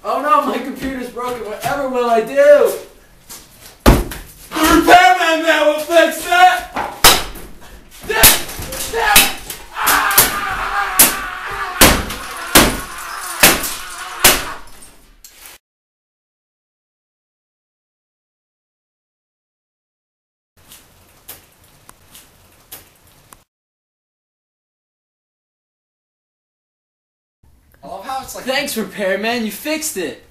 Oh no, my computer's broken. Whatever will I do? The Repairman man will fix it! I love how it's like, thanks, Repairman, you fixed it.